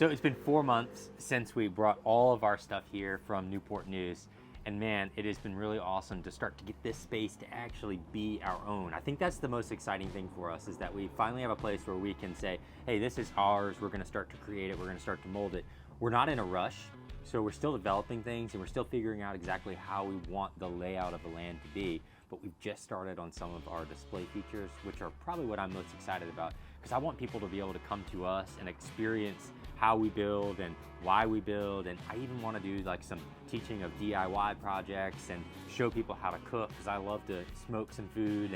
So it's been 4 months since we brought all of our stuff here from Newport News. And man, it has been really awesome to start to get this space to actually be our own. I think that's the most exciting thing for us, is that we finally have a place where we can say, hey, this is ours. We're gonna start to create it. We're gonna start to mold it. We're not in a rush. So we're still developing things and we're still figuring out exactly how we want the layout of the land to be. But we've just started on some of our display features, which are probably what I'm most excited about, because I want people to be able to come to us and experience how we build and why we build. And I even want to do like some teaching of DIY projects and show people how to cook, because I love to smoke some food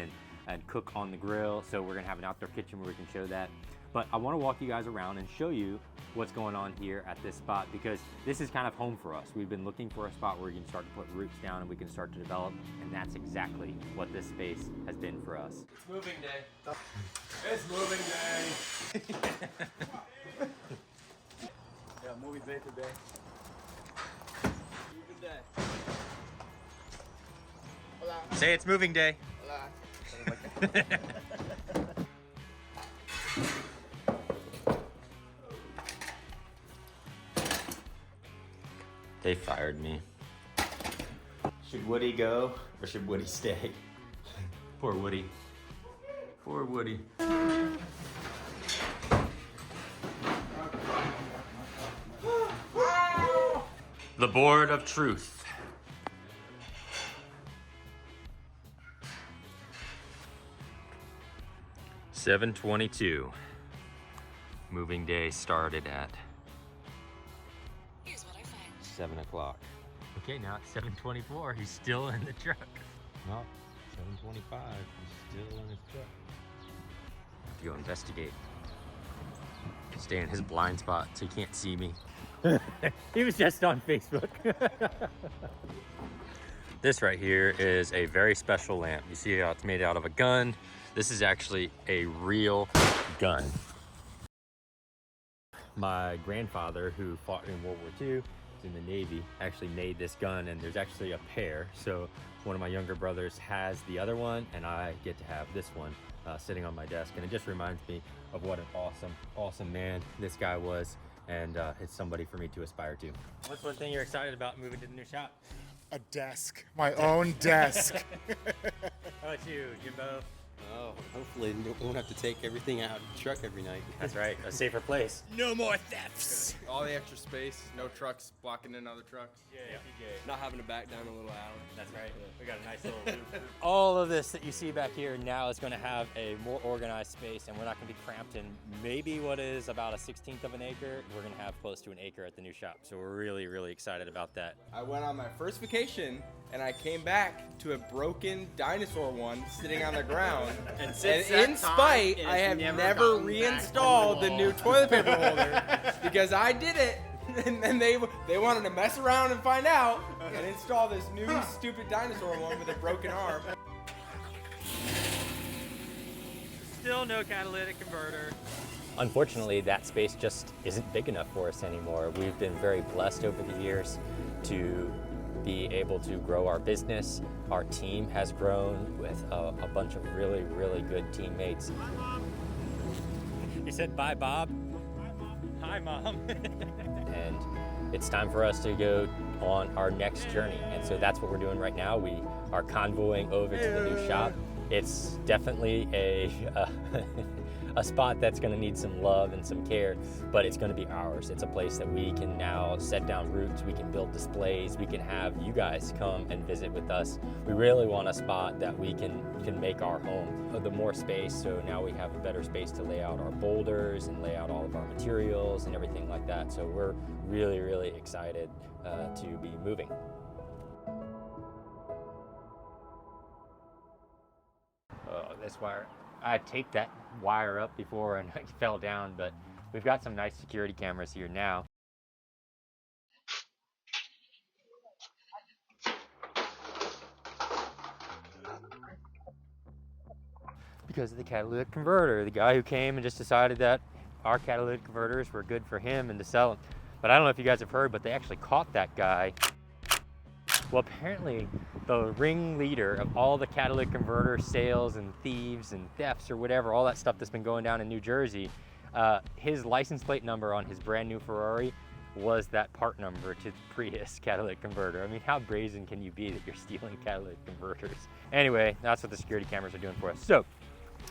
and cook on the grill. So we're gonna have an outdoor kitchen where we can show that. But I want to walk you guys around and show you what's going on here at this spot, because this is kind of home for us. We've been looking for a spot where we can start to put roots down and we can start to develop, and that's exactly what this space has been for us. It's moving day. It's moving day. Yeah, moving day today. Moving day. Hola. Say it's moving day. Hola. They fired me. Should Woody go or should Woody stay? Poor Woody. Poor Woody. The Board of Truth. $7:22. Moving day started at 7 o'clock. Okay, now it's 7:24. He's still in the truck. No, 7:25. He's still in his truck. Have to go investigate. Stay in his blind spot so he can't see me. He was just on Facebook. This right here is a very special lamp. You see how it's made out of a gun. This is actually a real gun. My grandfather, who fought in World War II, in the Navy, actually made this gun, and there's actually a pair. So one of my younger brothers has the other one, and I get to have this one sitting on my desk. And it just reminds me of what an awesome man this guy was, and it's somebody for me to aspire to. What's one thing you're excited about moving to the new shop? A desk, my own desk. How about you, Jimbo? Oh, hopefully we won't have to take everything out of the truck every night. That's right, a safer place. No more thefts. All the extra space, no trucks blocking in other trucks. Yeah. Not having to back down a little alley. That's right. We got a nice little loop. All of this that you see back here now is going to have a more organized space, and we're not going to be cramped in maybe what is about a 1/16 of an acre. We're going to have close to an acre at the new shop. So we're really excited about that. I went on my first vacation and I came back to a broken dinosaur one sitting on the ground. And in spite, I have never reinstalled the new toilet paper holder because I did it. And then they wanted to mess around and find out and install this new stupid dinosaur one with a broken arm. Still no catalytic converter. Unfortunately, that space just isn't big enough for us anymore. We've been very blessed over the years to be able to grow our business. Our team has grown with a bunch of really good teammates. You said bye, Bob? Hi, Mom. And it's time for us to go on our next journey. And so that's what we're doing right now. We are convoying over to the new shop. It's definitely a spot that's going to need some love and some care, but it's going to be ours. It's a place that we can now set down roots, we can build displays, we can have you guys come and visit with us. We really want a spot that we can make our home. The more space, so now we have a better space to lay out our boulders and lay out all of our materials and everything like that. So we're really excited to be moving. This wire, I taped that wire up before and it fell down, but we've got some nice security cameras here now. Because of the catalytic converter, the guy who came and just decided that our catalytic converters were good for him and to sell them. But I don't know if you guys have heard, but they actually caught that guy. Well, apparently the ringleader of all the catalytic converter sales and thieves and thefts or whatever, all that stuff that's been going down in New Jersey, his license plate number on his brand new Ferrari was that part number to the Prius catalytic converter. I mean, how brazen can you be that you're stealing catalytic converters? Anyway, that's what the security cameras are doing for us. So,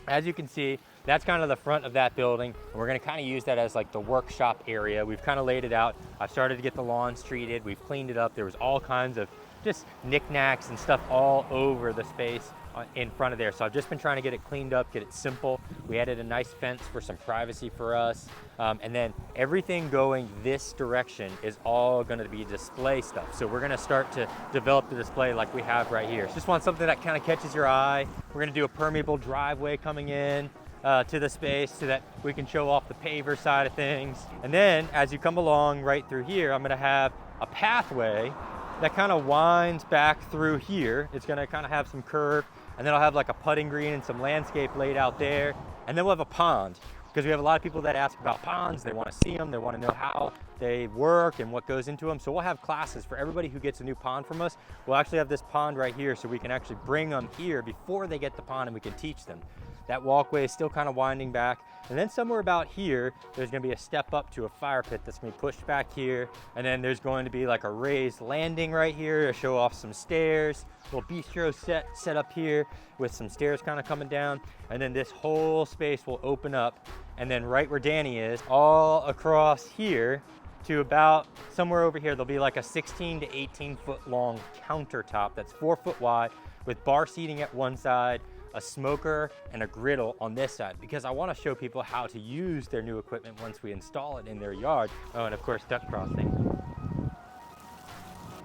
as you can see, that's kind of the front of that building, and we're gonna kind of use that as like the workshop area. We've kind of laid it out. I've started to get the lawns treated. We've cleaned it up. There was all kinds of just knickknacks and stuff all over the space in front of there. So I've just been trying to get it cleaned up, get it simple. We added a nice fence for some privacy for us. And then everything going this direction is all gonna be display stuff. So we're gonna start to develop the display like we have right here. Just want something that kind of catches your eye. We're gonna do a permeable driveway coming in to the space so that we can show off the paver side of things. And then as you come along right through here, I'm gonna have a pathway that kind of winds back through here. It's gonna kind of have some curve, and then I'll have like a putting green and some landscape laid out there. And then we'll have a pond, because we have a lot of people that ask about ponds. They want to see them, they want to know how they work and what goes into them. So we'll have classes for everybody who gets a new pond from us. We'll actually have this pond right here so we can actually bring them here before they get the pond, and we can teach them. That walkway is still kind of winding back. And then somewhere about here, there's gonna be a step up to a fire pit that's gonna be pushed back here. And then there's going to be like a raised landing right here to show off some stairs. A little bistro set up here with some stairs kind of coming down. And then this whole space will open up. And then right where Danny is, all across here to about somewhere over here, there'll be like a 16 to 18 foot long countertop that's 4 foot wide with bar seating at one side, a smoker and a griddle on this side, because I want to show people how to use their new equipment once we install it in their yard. Oh, and of course, duck crossing.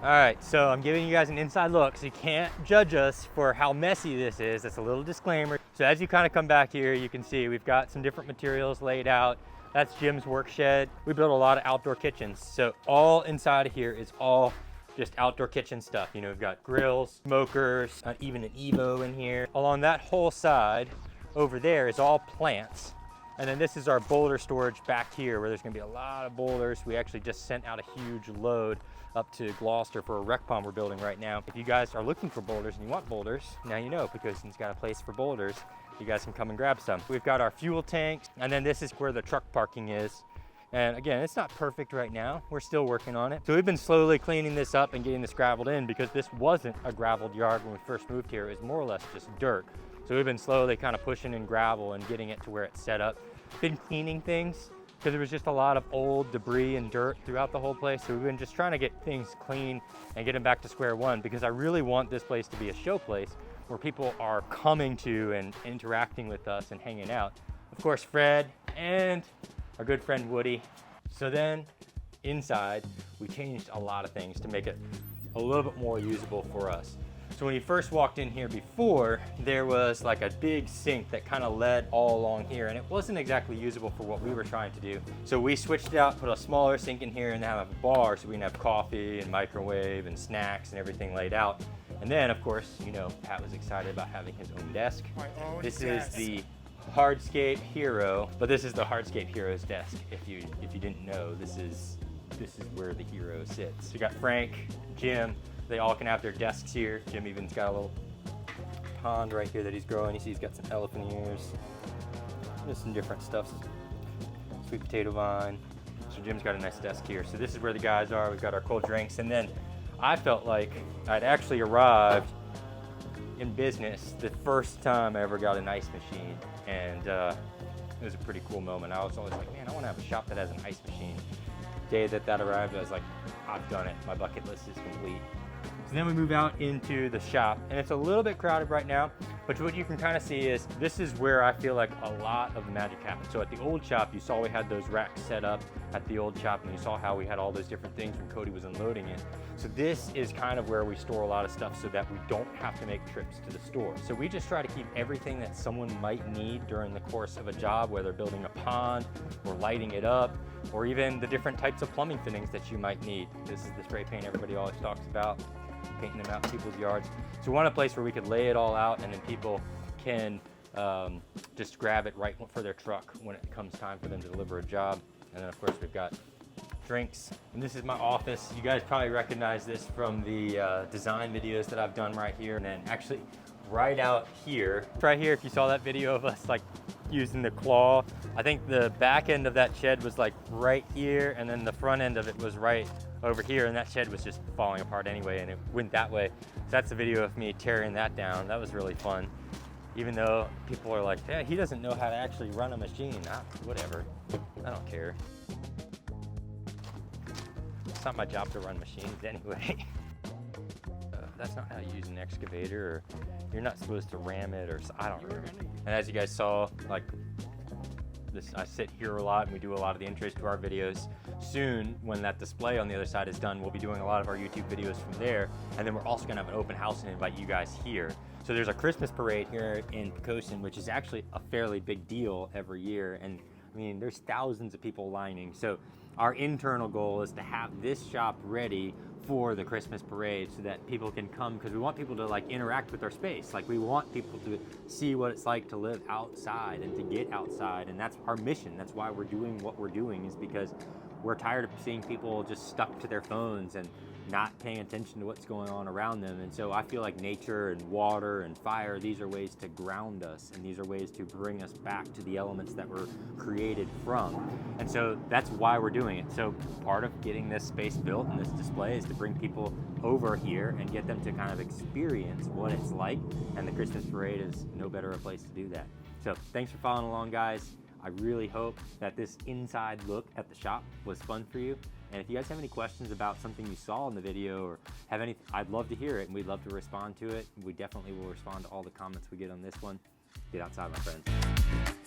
All right, so I'm giving you guys an inside look, so you can't judge us for how messy this is. That's a little disclaimer. So as you kind of come back here, you can see we've got some different materials laid out. That's Jim's work shed. We built a lot of outdoor kitchens. So all inside of here is all just outdoor kitchen stuff. You know, we've got grills, smokers, even an Evo in here. Along that whole side over there is all plants. And then this is our boulder storage back here where there's gonna be a lot of boulders. We actually just sent out a huge load up to Gloucester for a rec pond we're building right now. If you guys are looking for boulders and you want boulders, now you know, because he's got a place for boulders. You guys can come and grab some. We've got our fuel tanks, and then this is where the truck parking is. And again, it's not perfect right now. We're still working on it. So we've been slowly cleaning this up and getting this graveled in, because this wasn't a graveled yard when we first moved here. It was more or less just dirt. So we've been slowly kind of pushing in gravel and getting it to where it's set up. Been cleaning things, because there was just a lot of old debris and dirt throughout the whole place. So we've been just trying to get things clean and get them back to square one, because I really want this place to be a show place where people are coming to and interacting with us and hanging out. Of course, Fred and our good friend Woody. So then inside, we changed a lot of things to make it a little bit more usable for us. So when you first walked in here before, there was like a big sink that kind of led all along here, and it wasn't exactly usable for what we were trying to do. So we switched it out, put a smaller sink in here, and now have a bar so we can have coffee and microwave and snacks and everything laid out. And then, of course, you know, Pat was excited about having his own desk. My own This desk. is the Hardscape Hero, but this is the Hardscape Hero's desk. If you didn't know, this is where the hero sits. So you got Frank, Jim, they all can have their desks here. Jim even's got a little pond right here that he's growing. You see he's got some elephant ears. Just some different stuff. Sweet potato vine. So Jim's got a nice desk here. So this is where the guys are. We've got our cold drinks. And then I felt like I'd actually arrived in business the first time I ever got an ice machine. And it was a pretty cool moment. I was always like, man, I want to have a shop that has an ice machine. The day that arrived, I was like, I've done it. My bucket list is complete. So then we move out into the shop, and it's a little bit crowded right now, but what you can kind of see is this is where I feel like a lot of the magic happened. So at the old shop, you saw we had those racks set up at the old shop, and you saw how we had all those different things when Cody was unloading it. So this is kind of where we store a lot of stuff so that we don't have to make trips to the store. So we just try to keep everything that someone might need during the course of a job, whether building a pond or lighting it up, or even the different types of plumbing fittings that you might need. This is the spray paint everybody always talks about, painting them out in people's yards. So we want a place where we could lay it all out, and then people can just grab it right for their truck when it comes time for them to deliver a job. And then of course we've got drinks. And this is my office. You guys probably recognize this from the design videos that I've done right here. And then actually right out here, right here, if you saw that video of us like using the claw. I think the back end of that shed was like right here, and then the front end of it was right over here, and that shed was just falling apart anyway, and it went that way. So that's a video of me tearing that down. That was really fun. Even though people are like, yeah, he doesn't know how to actually run a machine. Whatever, I don't care. It's not my job to run machines anyway. That's not how you use an excavator, or you're not supposed to ram it, or I don't know. And as you guys saw, like this, I sit here a lot and we do a lot of the intros to our videos. Soon, when that display on the other side is done, we'll be doing a lot of our YouTube videos from there, and then we're also gonna have an open house and invite you guys here. So there's a Christmas parade here in Pocosin, which is actually a fairly big deal every year, and I mean, there's thousands of people lining. So our internal goal is to have this shop ready for the Christmas parade so that people can come, because we want people to like interact with our space. Like, we want people to see what it's like to live outside and to get outside, and that's our mission. That's why we're doing what we're doing, is because we're tired of seeing people just stuck to their phones and not paying attention to what's going on around them. And so I feel like nature and water and fire, these are ways to ground us, and these are ways to bring us back to the elements that we're created from. And so that's why we're doing it. So part of getting this space built and this display is to bring people over here and get them to kind of experience what it's like, and the Christmas parade is no better a place to do that. So thanks for following along, guys. I really hope that this inside look at the shop was fun for you. And if you guys have any questions about something you saw in the video, or have any, I'd love to hear it, and we'd love to respond to it. We definitely will respond to all the comments we get on this one. Get outside, my friends.